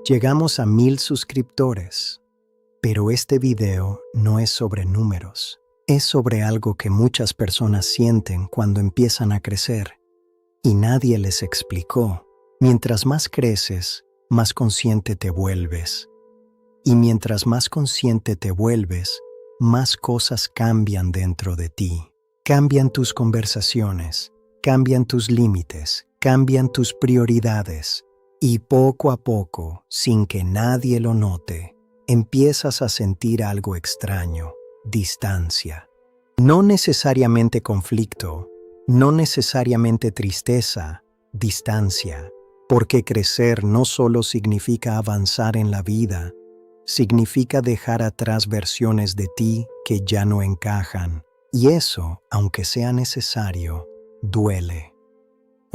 Llegamos a 1000 suscriptores, pero este video no es sobre números. Es sobre algo que muchas personas sienten cuando empiezan a crecer y nadie les explicó. Mientras más creces, más consciente te vuelves. Y mientras más consciente te vuelves, más cosas cambian dentro de ti. Cambian tus conversaciones, cambian tus límites, cambian tus prioridades. Y poco a poco, sin que nadie lo note, empiezas a sentir algo extraño, distancia. No necesariamente conflicto, no necesariamente tristeza, distancia. Porque crecer no solo significa avanzar en la vida, significa dejar atrás versiones de ti que ya no encajan. Y eso, aunque sea necesario, duele.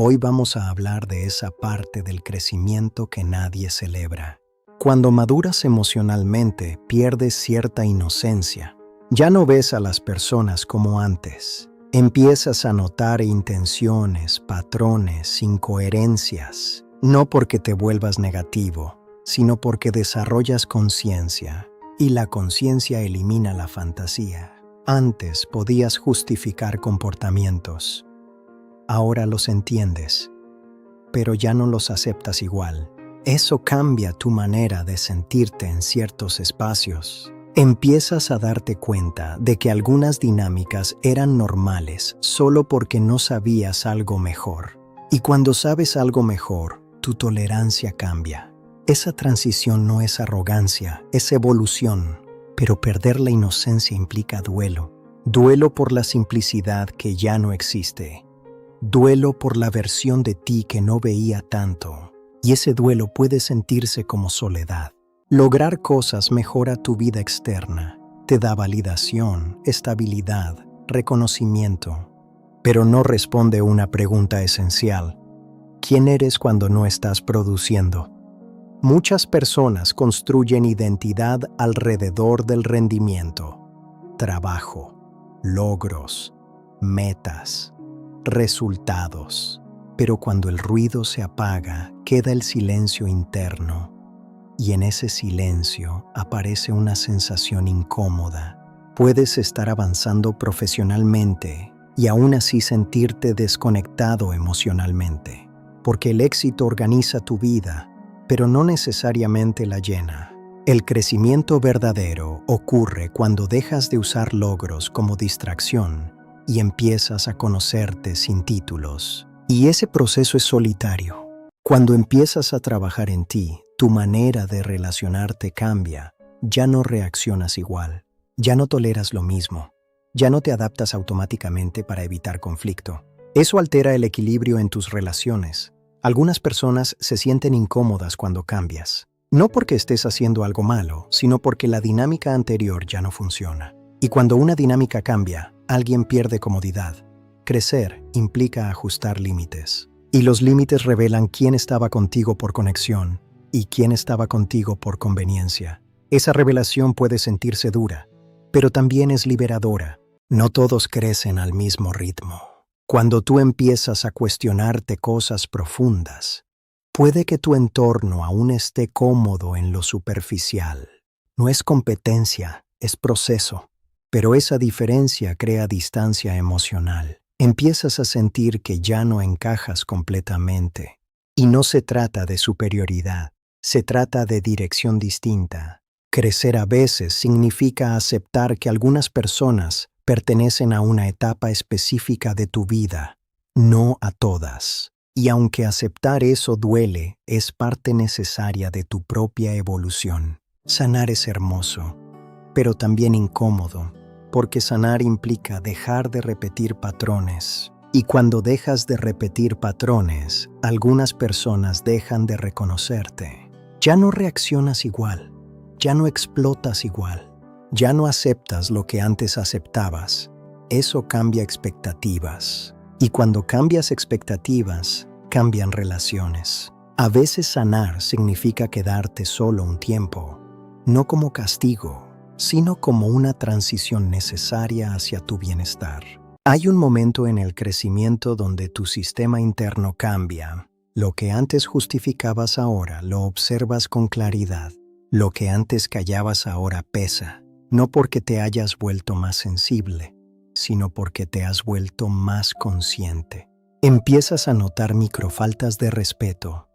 Hoy vamos a hablar de esa parte del crecimiento que nadie celebra. Cuando maduras emocionalmente, pierdes cierta inocencia. Ya no ves a las personas como antes. Empiezas a notar intenciones, patrones, incoherencias. No porque te vuelvas negativo, sino porque desarrollas conciencia. Y la conciencia elimina la fantasía. Antes podías justificar comportamientos. Ahora los entiendes, pero ya no los aceptas igual. Eso cambia tu manera de sentirte en ciertos espacios. Empiezas a darte cuenta de que algunas dinámicas eran normales solo porque no sabías algo mejor. Y cuando sabes algo mejor, tu tolerancia cambia. Esa transición no es arrogancia, es evolución. Pero perder la inocencia implica duelo. Duelo por la simplicidad que ya no existe. Duelo por la versión de ti que no veía tanto. Y ese duelo puede sentirse como soledad. Lograr cosas mejora tu vida externa. Te da validación, estabilidad, reconocimiento. Pero no responde una pregunta esencial. ¿Quién eres cuando no estás produciendo? Muchas personas construyen identidad alrededor del rendimiento, trabajo, logros, metas, resultados. Pero cuando el ruido se apaga, queda el silencio interno. Y en ese silencio aparece una sensación incómoda. Puedes estar avanzando profesionalmente y aún así sentirte desconectado emocionalmente. Porque el éxito organiza tu vida, pero no necesariamente la llena. El crecimiento verdadero ocurre cuando dejas de usar logros como distracción y empiezas a conocerte sin títulos. Y ese proceso es solitario. Cuando empiezas a trabajar en ti, tu manera de relacionarte cambia. Ya no reaccionas igual. Ya no toleras lo mismo. Ya no te adaptas automáticamente para evitar conflicto. Eso altera el equilibrio en tus relaciones. Algunas personas se sienten incómodas cuando cambias. No porque estés haciendo algo malo, sino porque la dinámica anterior ya no funciona. Y cuando una dinámica cambia, alguien pierde comodidad. Crecer implica ajustar límites. Y los límites revelan quién estaba contigo por conexión y quién estaba contigo por conveniencia. Esa revelación puede sentirse dura, pero también es liberadora. No todos crecen al mismo ritmo. Cuando tú empiezas a cuestionarte cosas profundas, puede que tu entorno aún esté cómodo en lo superficial. No es competencia, es proceso. Pero esa diferencia crea distancia emocional. Empiezas a sentir que ya no encajas completamente. Y no se trata de superioridad, se trata de dirección distinta. Crecer a veces significa aceptar que algunas personas pertenecen a una etapa específica de tu vida, no a todas. Y aunque aceptar eso duele, es parte necesaria de tu propia evolución. Sanar es hermoso, pero también incómodo, porque sanar implica dejar de repetir patrones. Y cuando dejas de repetir patrones, algunas personas dejan de reconocerte. Ya no reaccionas igual, ya no explotas igual. Ya no aceptas lo que antes aceptabas. Eso cambia expectativas. Y cuando cambias expectativas, cambian relaciones. A veces sanar significa quedarte solo un tiempo, no como castigo, sino como una transición necesaria hacia tu bienestar. Hay un momento en el crecimiento donde tu sistema interno cambia. Lo que antes justificabas ahora lo observas con claridad. Lo que antes callabas ahora pesa, no porque te hayas vuelto más sensible, sino porque te has vuelto más consciente. Empiezas a notar microfaltas de respeto,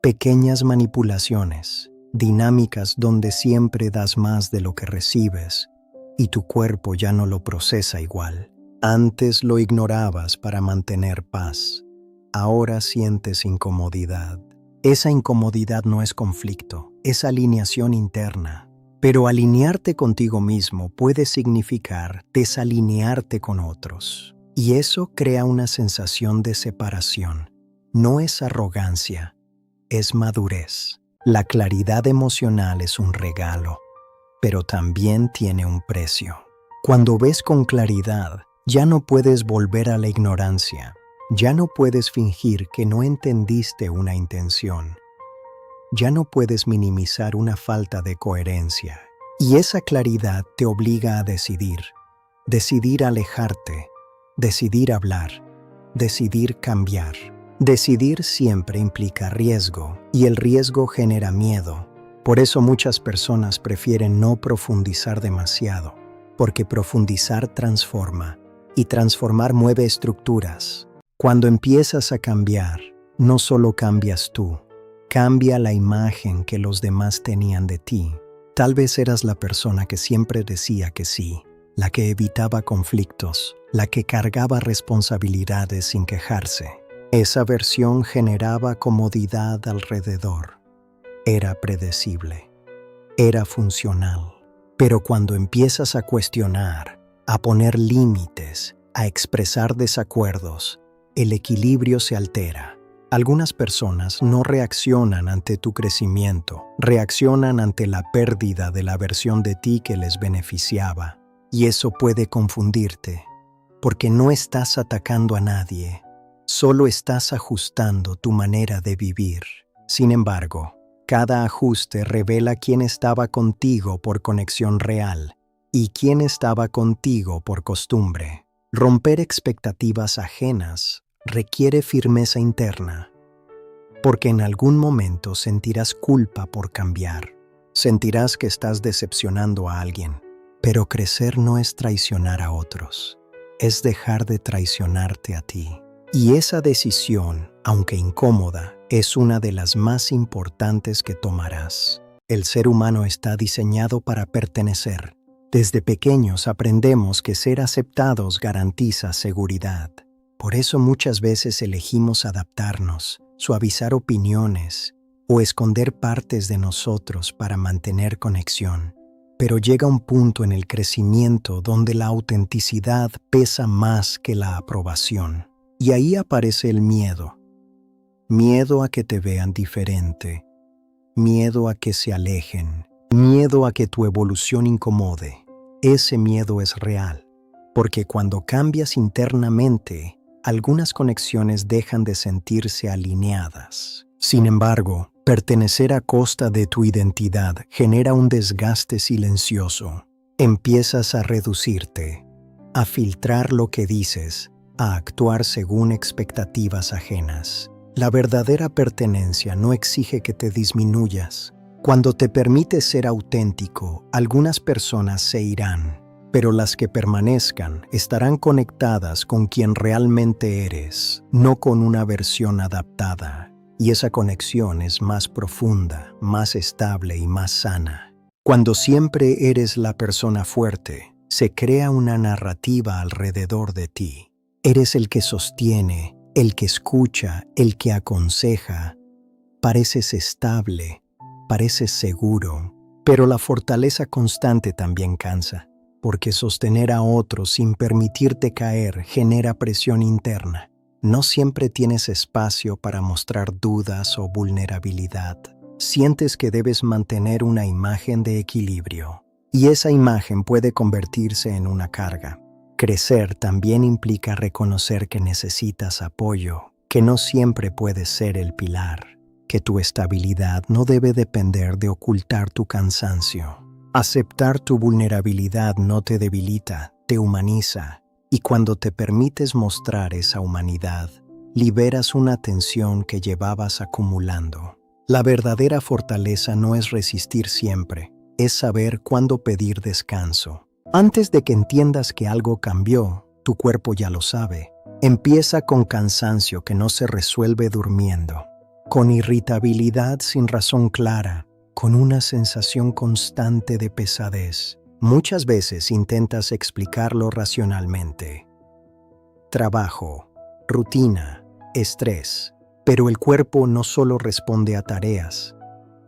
pequeñas manipulaciones, dinámicas donde siempre das más de lo que recibes y tu cuerpo ya no lo procesa igual. Antes lo ignorabas para mantener paz. Ahora sientes incomodidad. Esa incomodidad no es conflicto, es alineación interna. Pero alinearte contigo mismo puede significar desalinearte con otros. Y eso crea una sensación de separación. No es arrogancia, es madurez. La claridad emocional es un regalo, pero también tiene un precio. Cuando ves con claridad, ya no puedes volver a la ignorancia. Ya no puedes fingir que no entendiste una intención. Ya no puedes minimizar una falta de coherencia. Y esa claridad te obliga a decidir. Decidir alejarte, decidir hablar, decidir cambiar. Decidir siempre implica riesgo, y el riesgo genera miedo. Por eso muchas personas prefieren no profundizar demasiado, porque profundizar transforma, y transformar mueve estructuras. Cuando empiezas a cambiar, no solo cambias tú, cambia la imagen que los demás tenían de ti. Tal vez eras la persona que siempre decía que sí, la que evitaba conflictos, la que cargaba responsabilidades sin quejarse. Esa versión generaba comodidad alrededor. Era predecible, era funcional. Pero cuando empiezas a cuestionar, a poner límites, a expresar desacuerdos, el equilibrio se altera. Algunas personas no reaccionan ante tu crecimiento, reaccionan ante la pérdida de la versión de ti que les beneficiaba. Y eso puede confundirte, porque no estás atacando a nadie, solo estás ajustando tu manera de vivir. Sin embargo, cada ajuste revela quién estaba contigo por conexión real y quién estaba contigo por costumbre. Romper expectativas ajenas requiere firmeza interna, porque en algún momento sentirás culpa por cambiar. Sentirás que estás decepcionando a alguien, pero crecer no es traicionar a otros, es dejar de traicionarte a ti. Y esa decisión, aunque incómoda, es una de las más importantes que tomarás. El ser humano está diseñado para pertenecer. Desde pequeños aprendemos que ser aceptados garantiza seguridad. Por eso muchas veces elegimos adaptarnos, suavizar opiniones o esconder partes de nosotros para mantener conexión. Pero llega un punto en el crecimiento donde la autenticidad pesa más que la aprobación. Y ahí aparece el miedo. Miedo a que te vean diferente, miedo a que se alejen, miedo a que tu evolución incomode. Ese miedo es real, porque cuando cambias internamente, algunas conexiones dejan de sentirse alineadas. Sin embargo, pertenecer a costa de tu identidad genera un desgaste silencioso. Empiezas a reducirte, a filtrar lo que dices, a actuar según expectativas ajenas. La verdadera pertenencia no exige que te disminuyas. Cuando te permites ser auténtico, algunas personas se irán, pero las que permanezcan estarán conectadas con quien realmente eres, no con una versión adaptada. Y esa conexión es más profunda, más estable y más sana. Cuando siempre eres la persona fuerte, se crea una narrativa alrededor de ti. Eres el que sostiene, el que escucha, el que aconseja. Pareces estable, pareces seguro, pero la fortaleza constante también cansa, porque sostener a otros sin permitirte caer genera presión interna. No siempre tienes espacio para mostrar dudas o vulnerabilidad. Sientes que debes mantener una imagen de equilibrio, y esa imagen puede convertirse en una carga. Crecer también implica reconocer que necesitas apoyo, que no siempre puedes ser el pilar, que tu estabilidad no debe depender de ocultar tu cansancio. Aceptar tu vulnerabilidad no te debilita, te humaniza, y cuando te permites mostrar esa humanidad, liberas una tensión que llevabas acumulando. La verdadera fortaleza no es resistir siempre, es saber cuándo pedir descanso. Antes de que entiendas que algo cambió, tu cuerpo ya lo sabe. Empieza con cansancio que no se resuelve durmiendo, con irritabilidad sin razón clara, con una sensación constante de pesadez. Muchas veces intentas explicarlo racionalmente. Trabajo, rutina, estrés. Pero el cuerpo no solo responde a tareas,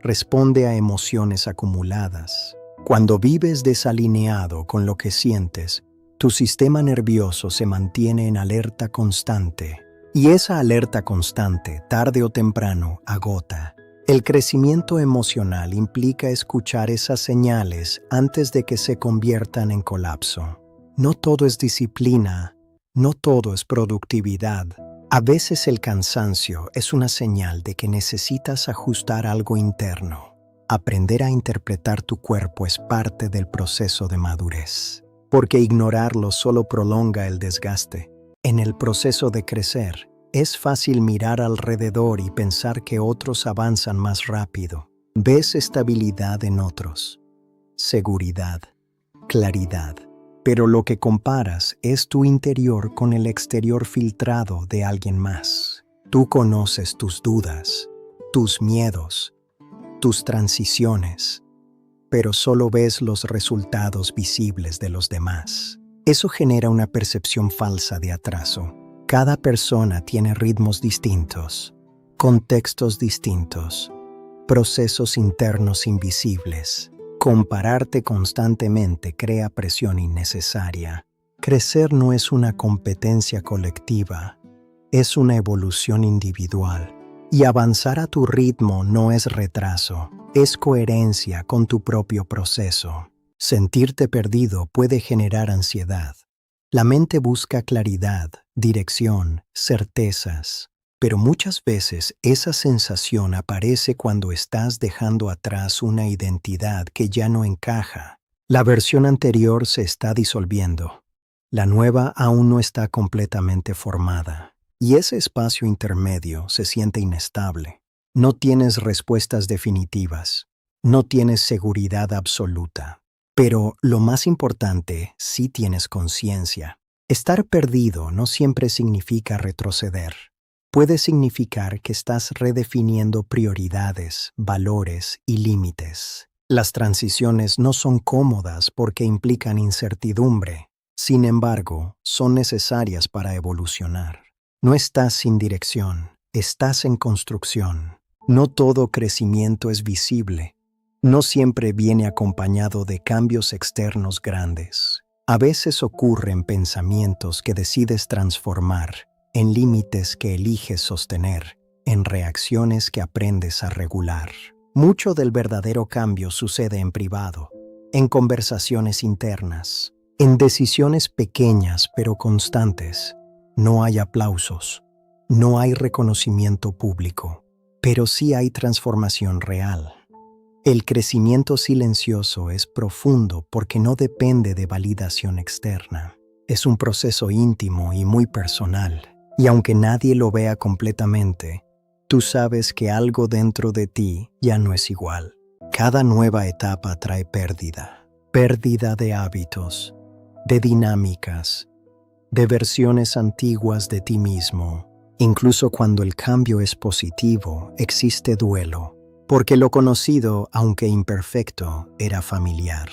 responde a emociones acumuladas. Cuando vives desalineado con lo que sientes, tu sistema nervioso se mantiene en alerta constante. Y esa alerta constante, tarde o temprano, agota. El crecimiento emocional implica escuchar esas señales antes de que se conviertan en colapso. No todo es disciplina, no todo es productividad. A veces el cansancio es una señal de que necesitas ajustar algo interno. Aprender a interpretar tu cuerpo es parte del proceso de madurez, porque ignorarlo solo prolonga el desgaste. En el proceso de crecer, es fácil mirar alrededor y pensar que otros avanzan más rápido. Ves estabilidad en otros, seguridad, claridad. Pero lo que comparas es tu interior con el exterior filtrado de alguien más. Tú conoces tus dudas, tus miedos, tus transiciones, pero solo ves los resultados visibles de los demás. Eso genera una percepción falsa de atraso. Cada persona tiene ritmos distintos, contextos distintos, procesos internos invisibles. Compararte constantemente crea presión innecesaria. Crecer no es una competencia colectiva, es una evolución individual. Y avanzar a tu ritmo no es retraso, es coherencia con tu propio proceso. Sentirte perdido puede generar ansiedad. La mente busca claridad, dirección, certezas. Pero muchas veces esa sensación aparece cuando estás dejando atrás una identidad que ya no encaja. La versión anterior se está disolviendo. La nueva aún no está completamente formada. Y ese espacio intermedio se siente inestable. No tienes respuestas definitivas. No tienes seguridad absoluta. Pero lo más importante, sí tienes conciencia. Estar perdido no siempre significa retroceder. Puede significar que estás redefiniendo prioridades, valores y límites. Las transiciones no son cómodas porque implican incertidumbre. Sin embargo, son necesarias para evolucionar. No estás sin dirección, estás en construcción. No todo crecimiento es visible. No siempre viene acompañado de cambios externos grandes. A veces ocurren pensamientos que decides transformar, en límites que eliges sostener, en reacciones que aprendes a regular. Mucho del verdadero cambio sucede en privado, en conversaciones internas, en decisiones pequeñas pero constantes. No hay aplausos, no hay reconocimiento público, pero sí hay transformación real. El crecimiento silencioso es profundo porque no depende de validación externa. Es un proceso íntimo y muy personal. Y aunque nadie lo vea completamente, tú sabes que algo dentro de ti ya no es igual. Cada nueva etapa trae pérdida. Pérdida de hábitos, de dinámicas, de versiones antiguas de ti mismo. Incluso cuando el cambio es positivo, existe duelo. Porque lo conocido, aunque imperfecto, era familiar.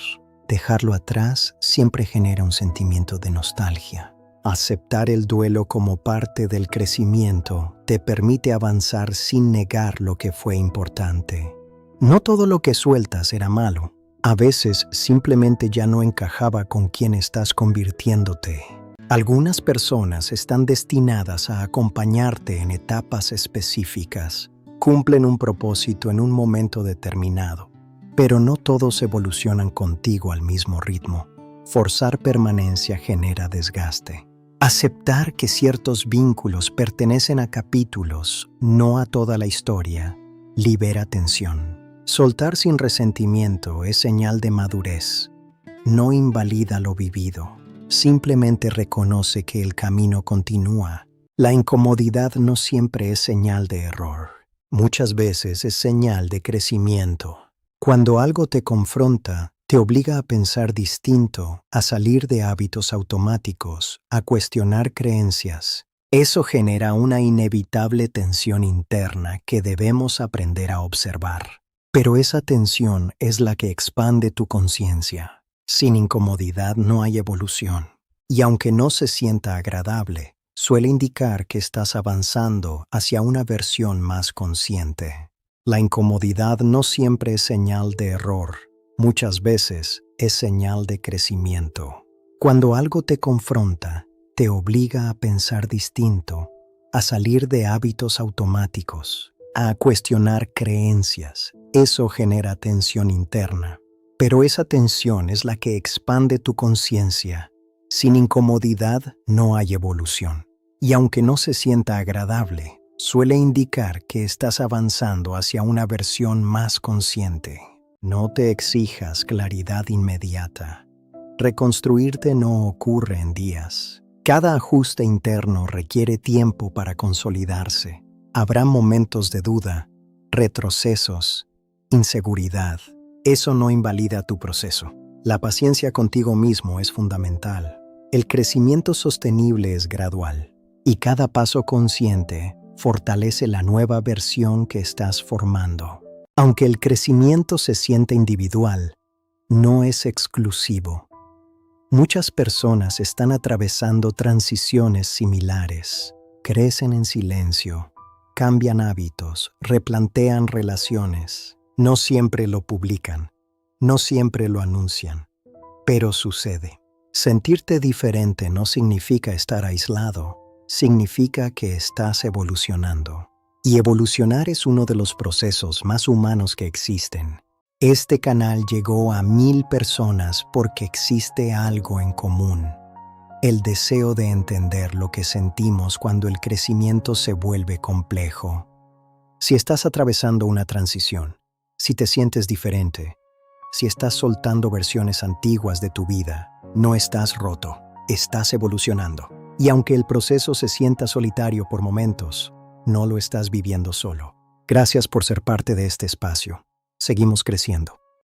Dejarlo atrás siempre genera un sentimiento de nostalgia. Aceptar el duelo como parte del crecimiento te permite avanzar sin negar lo que fue importante. No todo lo que sueltas era malo. A veces simplemente ya no encajaba con quien estás convirtiéndote. Algunas personas están destinadas a acompañarte en etapas específicas. Cumplen un propósito en un momento determinado, pero no todos evolucionan contigo al mismo ritmo. Forzar permanencia genera desgaste. Aceptar que ciertos vínculos pertenecen a capítulos, no a toda la historia, libera tensión. Soltar sin resentimiento es señal de madurez. No invalida lo vivido, simplemente reconoce que el camino continúa. La incomodidad no siempre es señal de error. Muchas veces es señal de crecimiento. Cuando algo te confronta, te obliga a pensar distinto, a salir de hábitos automáticos, a cuestionar creencias. Eso genera una inevitable tensión interna que debemos aprender a observar. Pero esa tensión es la que expande tu conciencia. Sin incomodidad no hay evolución. Y aunque no se sienta agradable, suele indicar que estás avanzando hacia una versión más consciente. La incomodidad no siempre es señal de error. Muchas veces es señal de crecimiento. Cuando algo te confronta, te obliga a pensar distinto, a salir de hábitos automáticos, a cuestionar creencias. Eso genera tensión interna. Pero esa tensión es la que expande tu conciencia. Sin incomodidad no hay evolución. Y aunque no se sienta agradable, suele indicar que estás avanzando hacia una versión más consciente. No te exijas claridad inmediata. Reconstruirte no ocurre en días. Cada ajuste interno requiere tiempo para consolidarse. Habrá momentos de duda, retrocesos, inseguridad. Eso no invalida tu proceso. La paciencia contigo mismo es fundamental. El crecimiento sostenible es gradual, y cada paso consciente fortalece la nueva versión que estás formando. Aunque el crecimiento se siente individual, no es exclusivo. Muchas personas están atravesando transiciones similares. Crecen en silencio, cambian hábitos, replantean relaciones. No siempre lo publican, no siempre lo anuncian, pero sucede. Sentirte diferente no significa estar aislado, significa que estás evolucionando. Y evolucionar es uno de los procesos más humanos que existen. Este canal llegó a 1000 personas porque existe algo en común: el deseo de entender lo que sentimos cuando el crecimiento se vuelve complejo. Si estás atravesando una transición, si te sientes diferente, si estás soltando versiones antiguas de tu vida, no estás roto, estás evolucionando. Y aunque el proceso se sienta solitario por momentos, no lo estás viviendo solo. Gracias por ser parte de este espacio. Seguimos creciendo.